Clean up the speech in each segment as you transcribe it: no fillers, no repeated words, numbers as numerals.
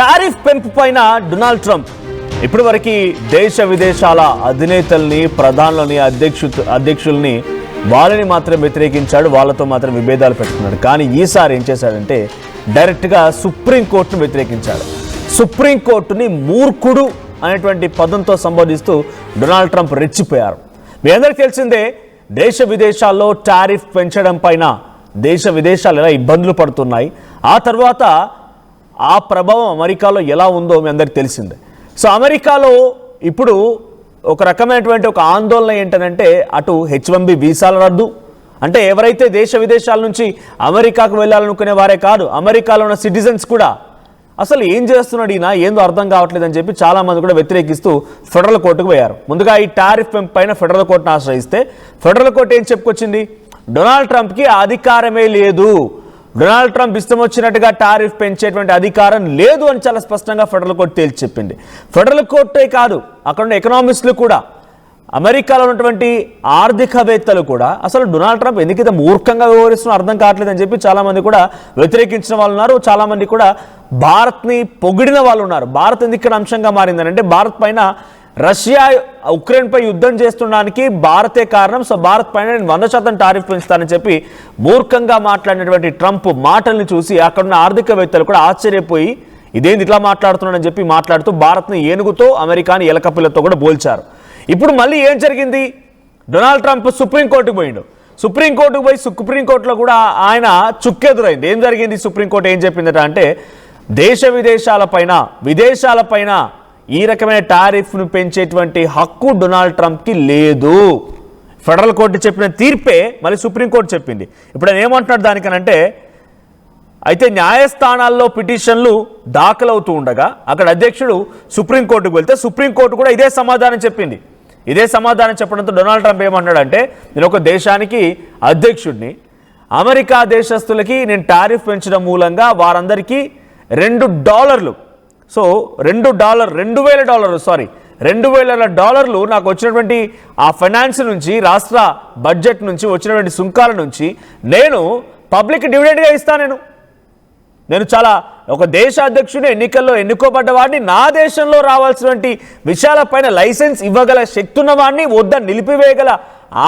Tariff పెంపు పైన Donald Trump ఇప్పటి వరకు దేశ విదేశాల అధినేతల్ని, ప్రధానులని, అధ్యక్షుల్ని వాళ్ళని మాత్రం వ్యతిరేకించాడు, వాళ్ళతో మాత్రం విభేదాలు పెట్టుకున్నాడు. కానీ ఈసారి ఏం చేశాడంటే డైరెక్ట్గా సుప్రీంకోర్టును వ్యతిరేకించాడు. సుప్రీంకోర్టుని మూర్ఖుడు అనేటువంటి పదంతో సంబోధిస్తూ డొనాల్డ్ ట్రంప్ రెచ్చిపోయారు. మీ అందరికీ తెలిసిందే, దేశ విదేశాల్లో టారిఫ్ పెంచడం పైన దేశ విదేశాలు ఎలా ఇబ్బందులు పడుతున్నాయి, ఆ తర్వాత ఆ ప్రభావం అమెరికాలో ఎలా ఉందో మీ అందరికీ తెలిసిందే. సో అమెరికాలో ఇప్పుడు ఒక రకమైనటువంటి ఒక ఆందోళన ఏంటంటే అటు H-1B వీసాల రద్దు, అంటే ఎవరైతే దేశ విదేశాల నుంచి అమెరికాకు వెళ్ళాలనుకునే వారే కాదు, అమెరికాలో ఉన్న సిటిజన్స్ కూడా అసలు ఏం చేస్తున్నాడు ఈయన, ఏందో అర్థం కావట్లేదని చెప్పి చాలామంది కూడా వ్యతిరేకిస్తూ ఫెడరల్ కోర్టుకు పోయారు. ముందుగా ఈ టారిఫ్ పెంపు పైన ఫెడరల్ కోర్టును ఆశ్రయిస్తే ఫెడరల్ కోర్టు ఏం చెప్పుకొచ్చింది, డొనాల్డ్ ట్రంప్కి అధికారమే లేదు, డొనాల్డ్ ట్రంప్ ఇష్టం వచ్చినట్టుగా టారిఫ్ పెంచేటువంటి అధికారం లేదు అని చాలా స్పష్టంగా ఫెడరల్ కోర్టు తేల్చి చెప్పింది. ఫెడరల్ కోర్టే కాదు, అక్కడ ఉన్న ఎకనామిస్టులు కూడా, అమెరికాలో ఉన్నటువంటి ఆర్థికవేత్తలు కూడా అసలు డొనాల్డ్ ట్రంప్ ఎందుకైతే మూర్ఖంగా వ్యవహరిస్తున్నా అర్థం కావట్లేదని చెప్పి చాలామంది కూడా వ్యతిరేకించిన వాళ్ళు ఉన్నారు. చాలామంది కూడా భారత్ని పొగిడిన వాళ్ళు ఉన్నారు. భారత్ ఎందుకు ఇక్కడ అంశంగా మారిందని అంటే భారత్ పైన రష్యా ఉక్రెయిన్పై యుద్ధం చేస్తుండడానికి భారతే కారణం. సో భారత్ పైన నేను 100% టారిఫ్ పెంచుతానని చెప్పి మూర్ఖంగా మాట్లాడినటువంటి ట్రంప్ మాటల్ని చూసి అక్కడున్న ఆర్థికవేత్తలు కూడా ఆశ్చర్యపోయి ఇదేంది ఇట్లా మాట్లాడుతున్నాడని చెప్పి మాట్లాడుతూ భారత్ని ఏనుగుతో, అమెరికాని ఎలకపిల్లతో కూడా పోల్చారు. ఇప్పుడు మళ్ళీ ఏం జరిగింది, డొనాల్డ్ ట్రంప్ సుప్రీంకోర్టుకు పోయిండు. సుప్రీంకోర్టుకు పోయి సుప్రీంకోర్టులో కూడా ఆయన చుక్కెదురైంది. ఏం జరిగింది, సుప్రీంకోర్టు ఏం చెప్పిందట అంటే దేశ విదేశాలపైన ఈ రకమైన టారిఫ్ను పెంచేటువంటి హక్కు డొనాల్డ్ ట్రంప్కి లేదు. ఫెడరల్ కోర్టు చెప్పిన తీర్పే మళ్ళీ సుప్రీంకోర్టు చెప్పింది. ఇప్పుడు ఆయన ఏమంటున్నాడు దానికనంటే, అయితే న్యాయస్థానాల్లో పిటిషన్లు దాఖలవుతూ ఉండగా అక్కడ అధ్యక్షుడు సుప్రీంకోర్టుకు వెళ్తే సుప్రీంకోర్టు కూడా ఇదే సమాధానం చెప్పింది. ఇదే సమాధానం చెప్పడంతో డొనాల్డ్ ట్రంప్ ఏమన్నాడంటే, నేను ఒక దేశానికి అధ్యక్షుడిని, అమెరికా దేశస్తులకి నేను టారిఫ్ పెంచడం మూలంగా వారందరికీ $2 సో $2,000 నాకు వచ్చినటువంటి ఆ ఫైనాన్స్ నుంచి, రాష్ట్ర బడ్జెట్ నుంచి వచ్చినటువంటి సుంకాల నుంచి నేను పబ్లిక్ డివిడెండ్గా ఇస్తాను. నేను చాలా ఒక దేశ అధ్యక్షుడు, ఎన్నికల్లో ఎన్నుకోబడ్డ వాడిని, నా దేశంలో రావాల్సినటువంటి విషయాలపైన లైసెన్స్ ఇవ్వగల శక్తి ఉన్నవాడిని, వద్దని నిలిపివేయగల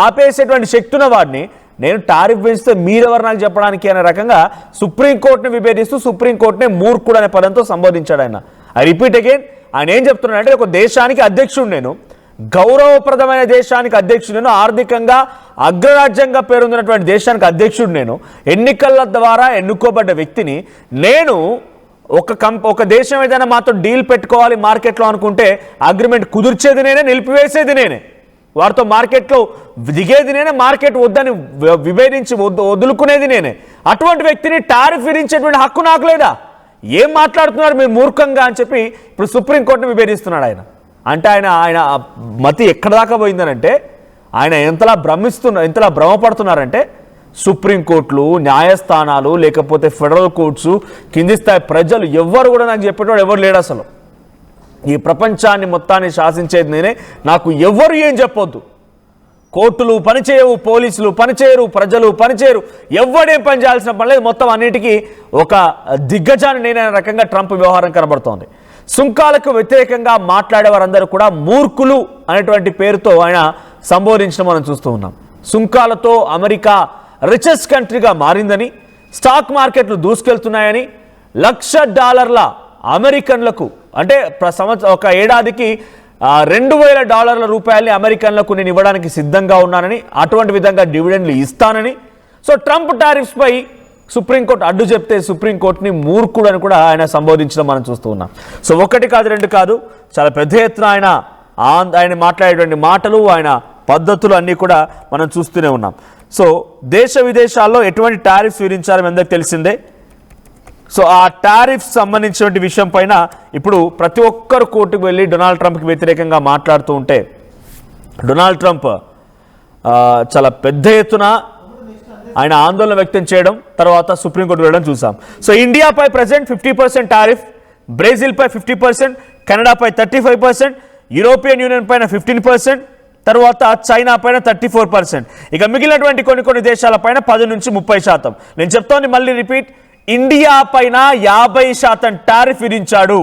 ఆపేసేటువంటి శక్తి ఉన్నవాడిని, నేను టారిఫ్ పెంచితే మీరెవరు నాకు చెప్పడానికి అనే రకంగా సుప్రీంకోర్టుని విభేదిస్తూ సుప్రీంకోర్టునే మూర్ఖుడు అనే పదంతో సంబోధించాడు ఆయన. ఐ రిపీట్ అగైన్, ఆయన ఏం చెప్తున్నాడంటే ఒక దేశానికి అధ్యక్షుడు నేను, గౌరవప్రదమైన దేశానికి అధ్యక్షుడు నేను, ఆర్థికంగా అగ్రరాజ్యంగా పేరొందినటువంటి దేశానికి అధ్యక్షుడు నేను, ఎన్నికల ద్వారా ఎన్నుకోబడ్డ వ్యక్తిని నేను. ఒక దేశం ఏదైనా మాతో డీల్ పెట్టుకోవాలి మార్కెట్లో అనుకుంటే అగ్రిమెంట్ కుదిర్చేది నేనే, నిలిపివేసేది నేనే, వారితో మార్కెట్లో దిగేది నేనే, మార్కెట్ వద్దని విభేదించి వదులుకునేది నేనే. అటువంటి వ్యక్తిని టారిఫ్ విధించేటువంటి హక్కు నాకు లేదా, ఏం మాట్లాడుతున్నారు మీరు మూర్ఖంగా అని చెప్పి ఇప్పుడు సుప్రీంకోర్టును విభేదిస్తున్నాడు ఆయన. అంటే ఆయన మతి ఎక్కడ దాకా పోయిందనంటే ఆయన ఎంతలా భ్రమపడుతున్నారంటే సుప్రీంకోర్టులు, న్యాయస్థానాలు, లేకపోతే ఫెడరల్ కోర్ట్స్, కింది స్థాయి ప్రజలు ఎవ్వరు కూడా నాకు చెప్పేటోడు ఎవరు లేడు. అసలు ఈ ప్రపంచాన్ని మొత్తాన్ని శాసించేది నేనే, నాకు ఎవ్వరు ఏం చెప్పొద్దు, కోర్టులు పనిచేయవు, పోలీసులు పనిచేయరు, ప్రజలు పనిచేయరు, ఎవడేం పని చేయాల్సిన పని లేదు, మొత్తం అన్నిటికీ ఒక దిగ్గజాన్ని నేనే రకంగా ట్రంప్ వ్యవహారం కనబడుతోంది. సుంకాలకు వ్యతిరేకంగా మాట్లాడే వారందరూ కూడా మూర్ఖులు అనేటువంటి పేరుతో ఆయన సంబోధించడం మనం చూస్తూ ఉన్నాం. సుంకాలతో అమెరికా రిచెస్ట్ కంట్రీగా మారిందని, స్టాక్ మార్కెట్లు దూసుకెళ్తున్నాయని, $1,00,000 అమెరికన్లకు అంటే ఒక ఏడాదికి $2,000 అమెరికన్లకు నేను ఇవ్వడానికి సిద్ధంగా ఉన్నానని, అటువంటి విధంగా డివిడెండ్లు ఇస్తానని. సో ట్రంప్ టారిఫ్స్ పై సుప్రీంకోర్టు అడ్డు చెప్తే సుప్రీంకోర్టుని మూర్ఖుడు అని కూడా ఆయన సంబోధించడం మనం చూస్తూ ఉన్నాం. సో ఒకటి కాదు, రెండు కాదు, చాలా పెద్ద ఎత్తున ఆయన మాట్లాడేటువంటి మాటలు, ఆయన పద్ధతులు అన్నీ కూడా మనం చూస్తూనే ఉన్నాం. సో దేశ విదేశాల్లో ఎటువంటి టారిఫ్స్ విధించారో అందరికీ తెలిసిందే. సో ఆ టారిఫ్ సంబంధించిన విషయం పైన ఇప్పుడు ప్రతి ఒక్కరు కోర్టుకు వెళ్ళి డొనాల్డ్ ట్రంప్కి వ్యతిరేకంగా మాట్లాడుతూ ఉంటే డొనాల్డ్ ట్రంప్ చాలా పెద్ద ఎత్తున ఆయన ఆందోళన వ్యక్తం చేయడం, తర్వాత సుప్రీంకోర్టు వెళ్ళడం చూసాం. సో ఇండియాపై ప్రెజెంట్ 50% టారిఫ్, బ్రెజిల్పై 50%, కెనడాపై 35%, యూరోపియన్ యూనియన్ పైన 15%, తర్వాత చైనా పైన 34%. ఇక మిగిలినటువంటి కొన్ని దేశాల పైన 10 నుంచి 30%. నేను చెప్తాను మళ్ళీ రిపీట్, ఇండియా పైన 50% టారిఫ్ విధించాడు.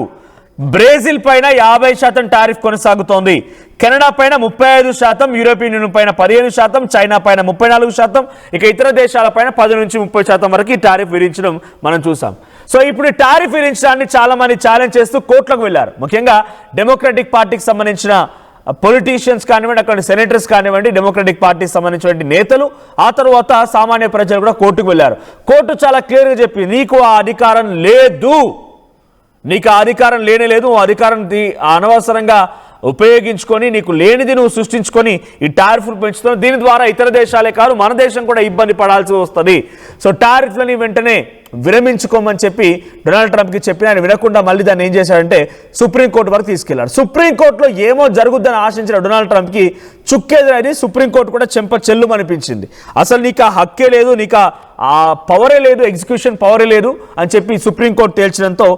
బ్రెజిల్ పైన 50% టారిఫ్ కొనసాగుతోంది. కెనడా పైన 35%, యూరోపియన్ యూనియన్ పైన 15%, చైనా పైన 34%, ఇక ఇతర దేశాల పైన 10 నుంచి 30% వరకు ఈ టారిఫ్ విధించడం మనం చూసాం. సో ఇప్పుడు ఈ టారిఫ్ విధించడాన్ని చాలా మంది ఛాలెంజ్ చేస్తూ కోర్టులకు వెళ్లారు. ముఖ్యంగా డెమోక్రటిక్ పార్టీకి సంబంధించిన పొలిటీషియన్స్ కానివ్వండి, అక్కడ సెనేటర్స్ కానివ్వండి, డెమోక్రటిక్ పార్టీకి సంబంధించిన నేతలు, ఆ తర్వాత సామాన్య ప్రజలు కూడా కోర్టుకు వెళ్లారు. కోర్టు చాలా క్లియర్గా చెప్పి నీకు ఆ అధికారం లేదు, నీకు ఆ అధికారం లేనే లేదు, అధికారం అనవసరంగా ఉపయోగించుకొని నీకు లేనిది నువ్వు సృష్టించుకొని ఈ టారిఫ్లు పెంచుతున్నావు. దీని ద్వారా ఇతర దేశాలే కాదు మన దేశం కూడా ఇబ్బంది పడాల్సి వస్తుంది. సో టారిఫ్లని వెంటనే విరమించుకోమని చెప్పి డొనాల్డ్ ట్రంప్కి చెప్పిన ఆయన వినకుండా మళ్ళీ దాన్ని ఏం చేశాడంటే సుప్రీంకోర్టు వరకు తీసుకెళ్లాడు. సుప్రీంకోర్టులో ఏమో జరుగుద్దని ఆశించిన డొనాల్డ్ ట్రంప్కి చుక్కెదురైంది. సుప్రీంకోర్టు కూడా చెంప చెల్లు అనిపించింది. అసలు నీకు ఆ హక్కే లేదు, నీకు ఆ పవరే లేదు, ఎగ్జిక్యూషన్ పవరే లేదు అని చెప్పి సుప్రీంకోర్టు తేల్చడంతో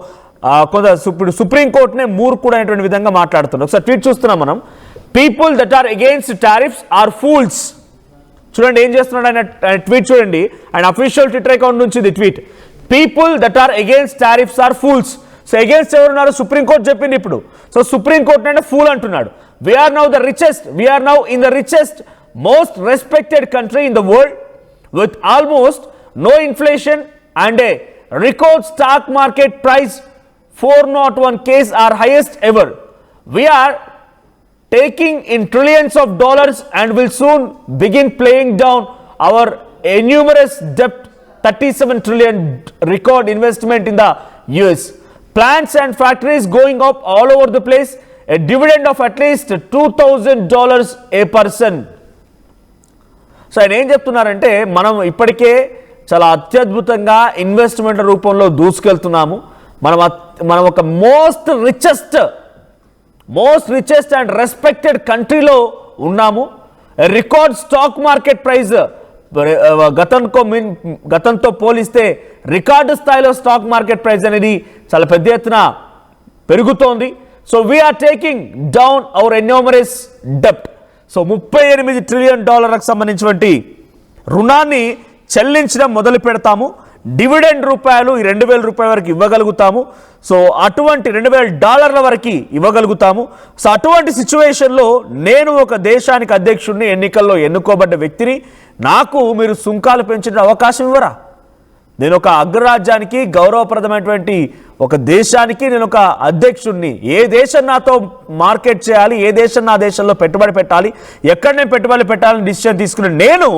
ఇప్పుడు సుప్రీంకోర్టునే మూర్ఖుడు అనేటువంటి విధంగా మాట్లాడుతున్నారు. ఒకసారి ట్వీట్ చూస్తున్నాం మనం. People that are against tariffs are fools. చూడండి ఏం చేస్తున్నాడు ఆయన ట్వీట్. చూడండి ఆయన అఫీషియల్ ట్విట్టర్ అకౌంట్ నుంచి ఇది tweet. People that are against tariffs are fools. So against ఎవరున్నారు? సుప్రీంకోర్టు చెప్పింది ఇప్పుడు. సో సుప్రీంకోర్టు అంటే ఫూల్ అంటున్నాడు. We are now the richest, we are now in the richest most respected country in the world with almost no inflation and a record stock market price 401 case are highest ever. We are taking in trillions of dollars and will soon begin paying down our enormous debt, 37 trillion record investment in the US. Plants and factories going up all over the place. A dividend of at least $2,000 a person. So ఆయన ఏం చెప్తున్నారంటే మనం ఇప్పటికే చాలా అత్యద్భుతంగా investment రూపంలో దూసుకెళ్తున్నాము. మనం ఒక మోస్ట్ రిచెస్ట్ అండ్ రెస్పెక్టెడ్ కంట్రీలో ఉన్నాము. రికార్డ్ స్టాక్ మార్కెట్ ప్రైస్ గతంతో పోలిస్తే రికార్డు స్థాయిలో స్టాక్ మార్కెట్ ప్రైస్ అనేది చాలా పెద్ద ఎత్తున పెరుగుతోంది. So we're taking down our enormous డెప్ట్. సో $38 ట్రిలియన్ సంబంధించినటువంటి రుణాన్ని చెల్లించడం మొదలు పెడతాము. డివిడెండ్ రూపాయలు ఈ $2,000 వరకు ఇవ్వగలుగుతాము. సో అటువంటి $2,000 వరకు ఇవ్వగలుగుతాము. సో అటువంటి సిచ్యువేషన్లో నేను ఒక దేశానికి అధ్యక్షుడిని, ఎన్నికల్లో ఎన్నుకోబడ్డ వ్యక్తిని, నాకు మీరు సుంకాలు పెంచిన అవకాశం ఇవ్వరా? నేను ఒక అగ్రరాజ్యానికి, గౌరవప్రదమైనటువంటి ఒక దేశానికి నేను ఒక అధ్యక్షుడిని. ఏ దేశం నాతో మార్కెట్ చేయాలి, ఏ దేశం నా దేశంలో పెట్టుబడి పెట్టాలి, ఎక్కడ నేను పెట్టుబడి పెట్టాలని డిసిషన్ తీసుకుని నేను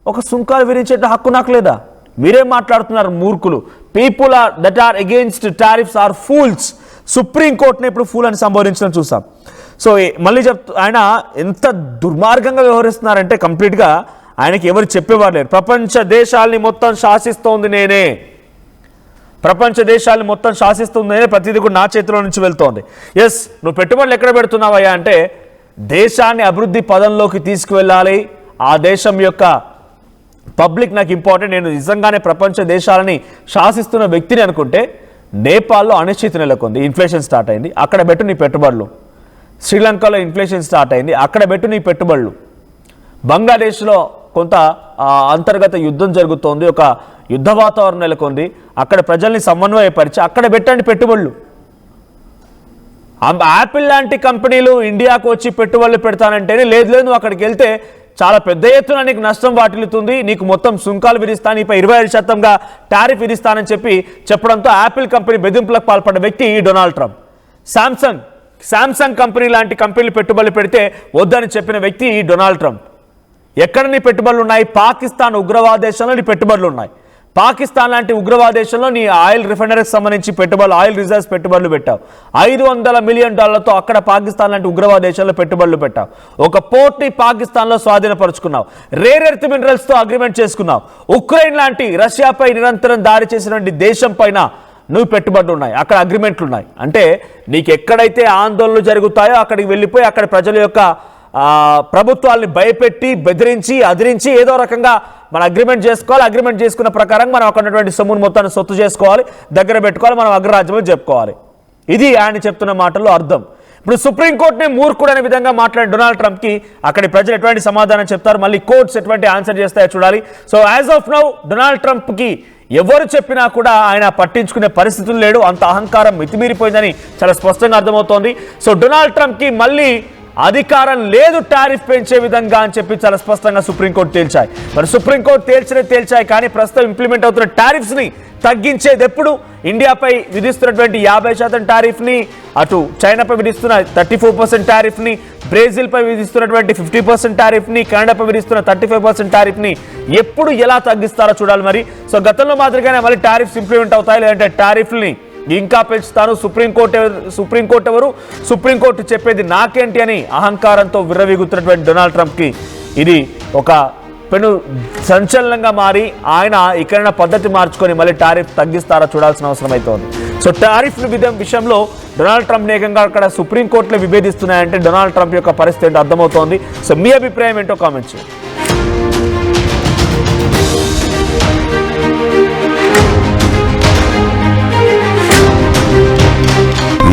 ఒక సుంకాలు విధించే హక్కు నాకు లేదా? మీరేం మాట్లాడుతున్నారు మూర్ఖులు? People are that are against tariffs are fools. సుప్రీంకోర్టుని ఇప్పుడు ఫూల్ అని సంబోధించడం చూసాం. సో మళ్ళీ ఆయన ఎంత దుర్మార్గంగా వ్యవహరిస్తున్నారంటే కంప్లీట్గా ఆయనకి ఎవరు చెప్పేవారు లేరు. ప్రపంచ దేశాలని మొత్తం శాసిస్తోంది నేనే, ప్రపంచ దేశాలను మొత్తం శాసిస్తుంది నేనే, ప్రతిదీ కూడా నా చేతిలో నుంచి వెళ్తోంది. ఎస్, నువ్వు పెట్టుబడులు ఎక్కడ పెడుతున్నావయ్యా అంటే దేశాన్ని అభివృద్ధి పదంలోకి తీసుకువెళ్ళాలి, ఆ దేశం యొక్క పబ్లిక్ నాకు ఇంపార్టెంట్, నేను నిజంగానే ప్రపంచ దేశాలని శాసిస్తున్న వ్యక్తిని అనుకుంటే నేపాల్లో అనిశ్చితి నెలకొంది, ఇన్ఫ్లేషన్ స్టార్ట్ అయింది, అక్కడ పెట్టు నీ పెట్టుబడులు. శ్రీలంకలో ఇన్ఫ్లేషన్ స్టార్ట్ అయింది, అక్కడ పెట్టు నీ పెట్టుబడులు. బంగ్లాదేశ్లో కొంత అంతర్గత యుద్ధం జరుగుతోంది, ఒక యుద్ధ వాతావరణం నెలకొంది, అక్కడ ప్రజల్ని సమన్వయపరిచి అక్కడ పెట్టండి పెట్టుబడులు. యాపిల్ లాంటి కంపెనీలు ఇండియాకు వచ్చి పెట్టుబడులు పెడతానంటేనే లేదు నువ్వు అక్కడికి వెళ్తే చాలా పెద్ద ఎత్తున నీకు నష్టం వాటిల్లుతుంది, నీకు మొత్తం సుంకాలు విధిస్తాను, నీపై 25% టారిఫ్ విధిస్తానని చెప్పడంతో యాపిల్ కంపెనీ బెదింపులకు పాల్పడ్డ వ్యక్తి డొనాల్డ్ ట్రంప్. శాంసంగ్ కంపెనీ లాంటి కంపెనీలు పెట్టుబడులు పెడితే వద్దని చెప్పిన వ్యక్తి డొనాల్డ్ ట్రంప్. ఎక్కడ నీ పెట్టుబడులు ఉన్నాయి? పాకిస్తాన్ ఉగ్రవాద దేశంలో నీ పెట్టుబడులు ఉన్నాయి. పాకిస్తాన్ లాంటి ఉగ్రవాద దేశంలో నీ ఆయిల్ రిఫైనరీకి సంబంధించి పెట్టుబడులు, ఆయిల్ రిజర్వ్స్ పెట్టుబడులు పెట్టావు. $500 మిలియన్ అక్కడ పాకిస్తాన్ లాంటి ఉగ్రవాద దేశంలో పెట్టుబడులు పెట్టావు. ఒక పోర్ట్ని పాకిస్తాన్లో స్వాధీనపరుచుకున్నావు. రేర్ ఎర్త్ మినరల్స్తో అగ్రిమెంట్ చేసుకున్నావు. ఉక్రెయిన్ లాంటి రష్యాపై నిరంతరం దాడి చేసినటువంటి దేశం పైన నువ్వు పెట్టుబడులు ఉన్నాయి, అక్కడ అగ్రిమెంట్లు ఉన్నాయి. అంటే నీకు ఎక్కడైతే ఆందోళనలు జరుగుతాయో అక్కడికి వెళ్ళిపోయి అక్కడ ప్రజల యొక్క ప్రభుత్వాల్ని భయపెట్టి బెదిరించి అదిరించి ఏదో రకంగా మనం అగ్రిమెంట్ చేసుకోవాలి. అగ్రిమెంట్ చేసుకున్న ప్రకారం మనం అక్కడ ఉన్నటువంటి సొమ్మును మొత్తాన్ని సొత్తు చేసుకోవాలి, దగ్గర పెట్టుకోవాలి, మనం అగ్రరాజ్యంలో చెప్పుకోవాలి. ఇది ఆయన చెప్తున్న మాటల్లో అర్థం. ఇప్పుడు సుప్రీంకోర్టునే మూర్ఖుడు అనే విధంగా మాట్లాడిన డొనాల్డ్ ట్రంప్కి అక్కడి ప్రజలు ఎటువంటి సమాధానం చెప్తారు, మళ్ళీ కోర్ట్స్ ఎటువంటి ఆన్సర్ చేస్తాయో చూడాలి. So as of now Donald ట్రంప్కి ఎవరు చెప్పినా కూడా ఆయన పట్టించుకునే పరిస్థితులు లేడు. అంత అహంకారం మితిమీరిపోయిందని చాలా స్పష్టంగా అర్థమవుతోంది. సో డొనాల్డ్ ట్రంప్కి మళ్ళీ అధికారం లేదు టారిఫ్ పెంచే విధంగా అని చెప్పి చాలా స్పష్టంగా సుప్రీంకోర్టు తేల్చాయి. మరి సుప్రీంకోర్టు తేల్చాయి కానీ ప్రస్తుతం ఇంప్లిమెంట్ అవుతున్న టారిఫ్స్ ని తగ్గించేది ఎప్పుడు? ఇండియాపై విధిస్తున్నటువంటి 50% టారిఫ్ని, అటు చైనాపై విధిస్తున్న 34% టారిఫ్ని, బ్రెజిల్పై విధిస్తున్నటువంటి 50% టారిఫ్ని, కెనడాపై విధిస్తున్న 35% టారిఫ్ని ఎప్పుడు ఎలా తగ్గిస్తారో చూడాలి. మరి సో గతంలో మాదిరిగానే మళ్ళీ టారిఫ్స్ ఇంప్లిమెంట్ అవుతాయి, లేదంటే టారిఫ్ని ఇంకా పెంచుతాను, సుప్రీంకోర్టు ఎవరు, సుప్రీంకోర్టు చెప్పేది నాకేంటి అని అహంకారంతో విర్రవీగుతున్నటువంటి డొనాల్డ్ ట్రంప్కి ఇది ఒక పెను సంచలనంగా మారి ఆయన ఇక్కడైనా పద్ధతి మార్చుకొని మళ్ళీ టారిఫ్ తగ్గిస్తారా చూడాల్సిన అవసరం అయితే ఉంది. సో టారిఫ్ విషయంలో డొనాల్డ్ ట్రంప్ ఏకంగా అక్కడ సుప్రీంకోర్టులో విభేదిస్తున్నాయంటే డొనాల్డ్ ట్రంప్ యొక్క పరిస్థితి ఏంటో అర్థమవుతోంది. సో మీ అభిప్రాయం ఏంటో కామెంట్ చేయండి.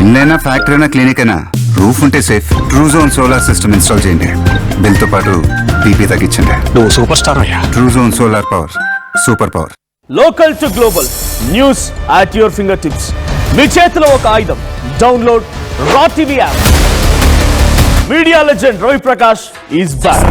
ఇల్లైనా ఫ్యాక్టరీ అయినా క్లినిక్ అయినా రూఫ్ ఉంటే safe. Truzon solar system install చేయండి. బిల్ తో పాటు బీపీ తగ్గించండి. నువ్వు సూపర్ స్టార్ అయ్యా. Truzon solar power, super power. Local to global news at your finger tips. మీ చేతిలో ఒక ఆయుధం. Download Raw TV app. Media legend Ravi Prakash is back.